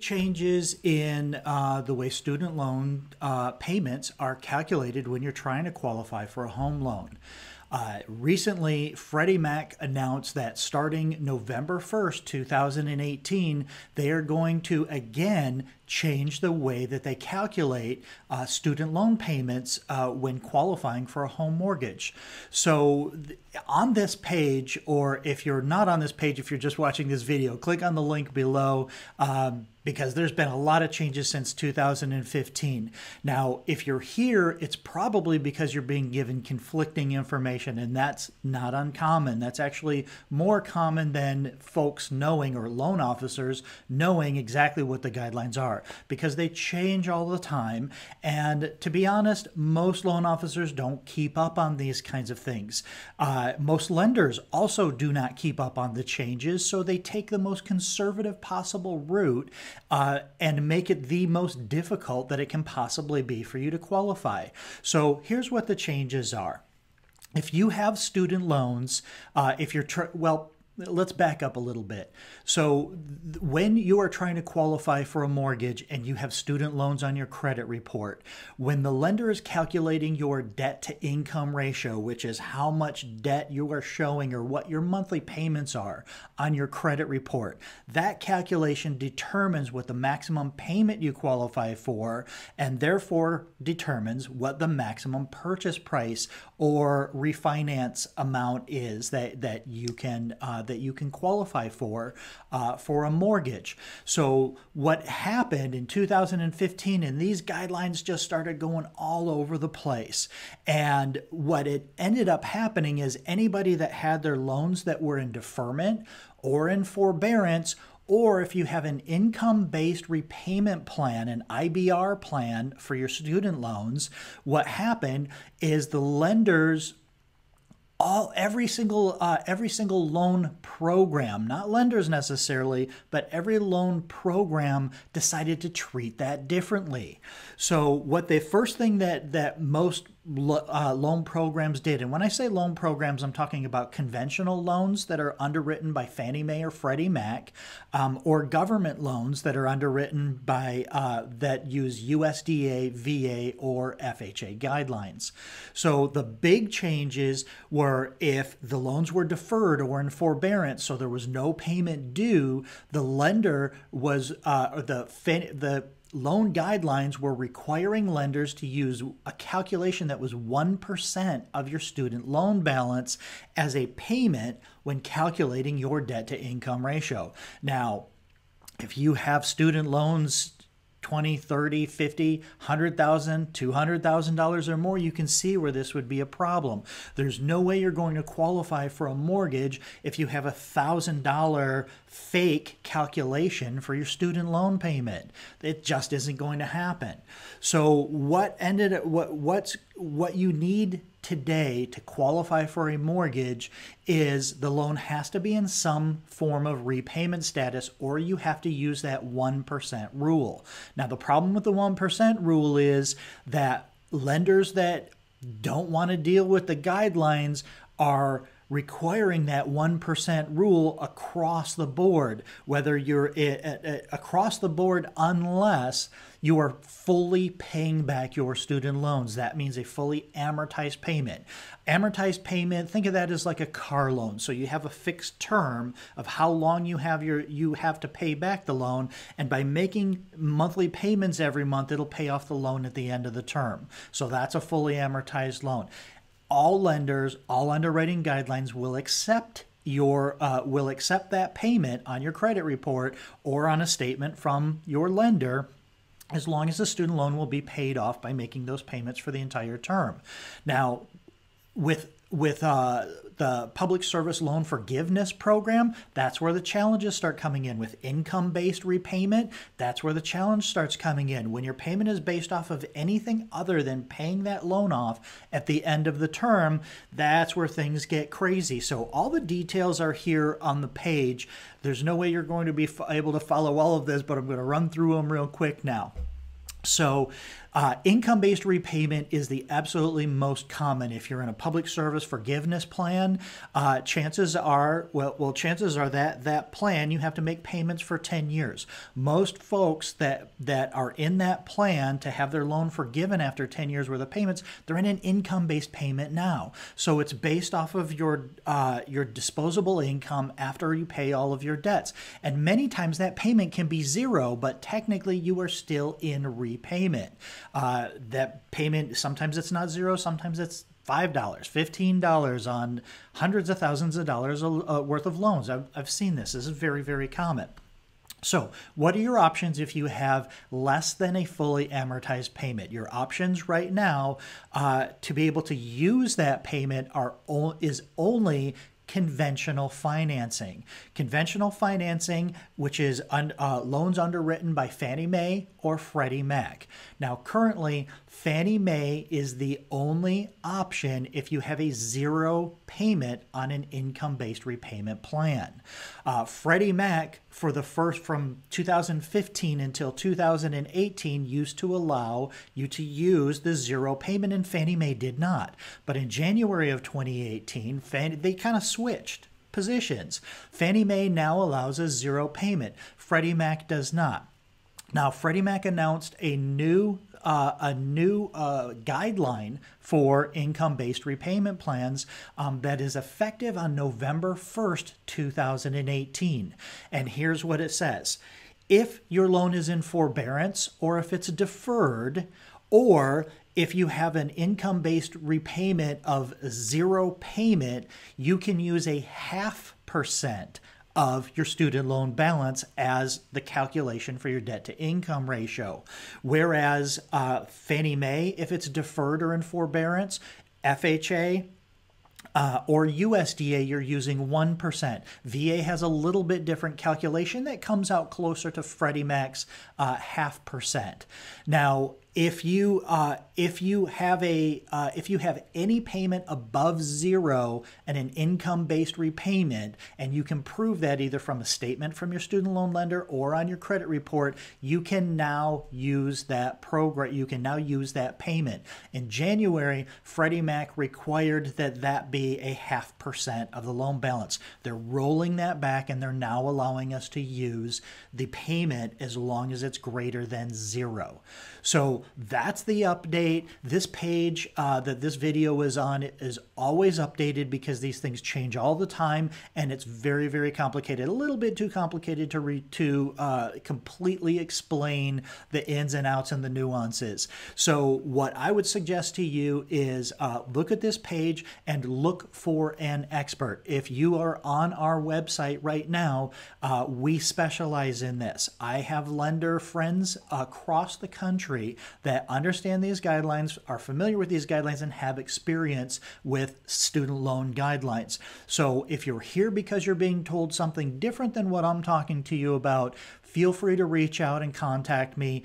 changes in the way student loan payments are calculated when you're trying to qualify for a home loan. Recently, Freddie Mac announced that starting November 1st, 2018, they are going to again change the way that they calculate student loan payments when qualifying for a home mortgage. So on this page, or if you're not on this page, if you're just watching this video, click on the link below because there's been a lot of changes since 2015. Now, if you're here, it's probably because you're being given conflicting information, and that's not uncommon. That's actually more common than folks knowing, or loan officers knowing exactly what the guidelines are, because they change all the time. And to be honest, most loan officers don't keep up on these kinds of things. Most lenders also do not keep up on the changes, so they take the most conservative possible route and make it the most difficult that it can possibly be for you to qualify. So here's what the changes are. If you have student loans, let's back up a little bit. So when you are trying to qualify for a mortgage and you have student loans on your credit report, when the lender is calculating your debt to income ratio, which is how much debt you are showing or what your monthly payments are on your credit report, that calculation determines what the maximum payment you qualify for, and therefore determines what the maximum purchase price or refinance amount is that you can qualify for a mortgage. So what happened in 2015, and these guidelines just started going all over the place. And what it ended up happening is anybody that had their loans that were in deferment or in forbearance, or if you have an income-based repayment plan, an IBR plan for your student loans, what happened is the lenders, every single loan program, not lenders necessarily, but every loan program decided to treat that differently. So what the first thing that most loan programs did, and when I say loan programs, I'm talking about conventional loans that are underwritten by Fannie Mae or Freddie Mac, or government loans that are underwritten by that use USDA, VA, or FHA guidelines. So the big changes were if the loans were deferred or in forbearance, so there was no payment due, the lender was the loan guidelines were requiring lenders to use a calculation that was 1% of your student loan balance as a payment when calculating your debt to income ratio. Now, if you have student loans $20,000, $30,000, $50,000, $100,000, $200,000 or more, you can see where this would be a problem. There's no way you're going to qualify for a mortgage if you have $1,000 fake calculation for your student loan payment. It just isn't going to happen. So what you need today to qualify for a mortgage is the loan has to be in some form of repayment status, or you have to use that 1% rule. Now, the problem with the 1% rule is that lenders that don't want to deal with the guidelines are requiring that 1% rule across the board, whether you're across the board, unless you are fully paying back your student loans. That means a fully amortized payment. Amortized payment, think of that as like a car loan. So you have a fixed term of how long you have to pay back the loan, and by making monthly payments every month, it'll pay off the loan at the end of the term. So that's a fully amortized loan. All lenders, all underwriting guidelines will accept that payment on your credit report or on a statement from your lender, as long as the student loan will be paid off by making those payments for the entire term. Now, with the Public Service Loan Forgiveness Program, that's where the challenges start coming in. With income-based repayment, that's where the challenge starts coming in. When your payment is based off of anything other than paying that loan off at the end of the term, that's where things get crazy. So all the details are here on the page. There's no way you're going to be able to follow all of this, but I'm going to run through them real quick now. So Income-based repayment is the absolutely most common. If you're in a public service forgiveness plan, chances are that that plan, you have to make payments for 10 years. Most folks that are in that plan to have their loan forgiven after 10 years worth of payments, they're in an income-based payment now. So it's based off of your disposable income after you pay all of your debts. And many times that payment can be zero, but technically you are still in repayment. That payment, sometimes it's not zero, sometimes it's $5, $15 on hundreds of thousands of dollars worth of loans. I've seen this. This is very, very common. So what are your options if you have less than a fully amortized payment? Your options right now to be able to use that payment is only conventional financing. Conventional financing, which is loans underwritten by Fannie Mae or Freddie Mac. Now, currently, Fannie Mae is the only option if you have a zero payment on an income-based repayment plan. Freddie Mac, from 2015 until 2018, used to allow you to use the zero payment, and Fannie Mae did not. But in January of 2018, they kind of switched positions. Fannie Mae now allows a zero payment. Freddie Mac does not. Now, Freddie Mac announced a new guideline for income-based repayment plans that is effective on November 1st, 2018. And here's what it says. If your loan is in forbearance, or if it's deferred, or if you have an income-based repayment of zero payment, you can use a 0.5% of your student loan balance as the calculation for your debt to income ratio. Whereas Fannie Mae, if it's deferred or in forbearance, FHA, or USDA, you're using 1%. VA has a little bit different calculation that comes out closer to Freddie Mac's 0.5%. Now, if you have any payment above zero and an income-based repayment, and you can prove that either from a statement from your student loan lender or on your credit report, you can now use that program. You can now use that payment. In January, Freddie Mac required that be a 0.5% of the loan balance. They're rolling that back, and they're now allowing us to use the payment as long as it's greater than zero. So that's the update. This page that this video is on is always updated because these things change all the time, and it's very, very complicated. A little bit too complicated to completely explain the ins and outs and the nuances. So what I would suggest to you is look at this page and look for an expert. If you are on our website right now, we specialize in this. I have lender friends across the country that understand these guidelines, are familiar with these guidelines, and have experience with student loan guidelines. So if you're here because you're being told something different than what I'm talking to you about, feel free to reach out and contact me.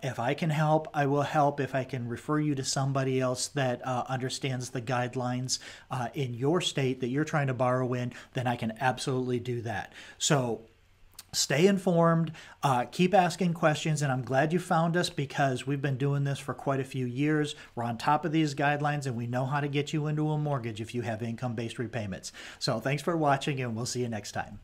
If I can help, I will help. If I can refer you to somebody else that understands the guidelines in your state that you're trying to borrow in, then I can absolutely do that. So stay informed, keep asking questions, and I'm glad you found us because we've been doing this for quite a few years. We're on top of these guidelines, and we know how to get you into a mortgage if you have income-based repayments. So thanks for watching, and we'll see you next time.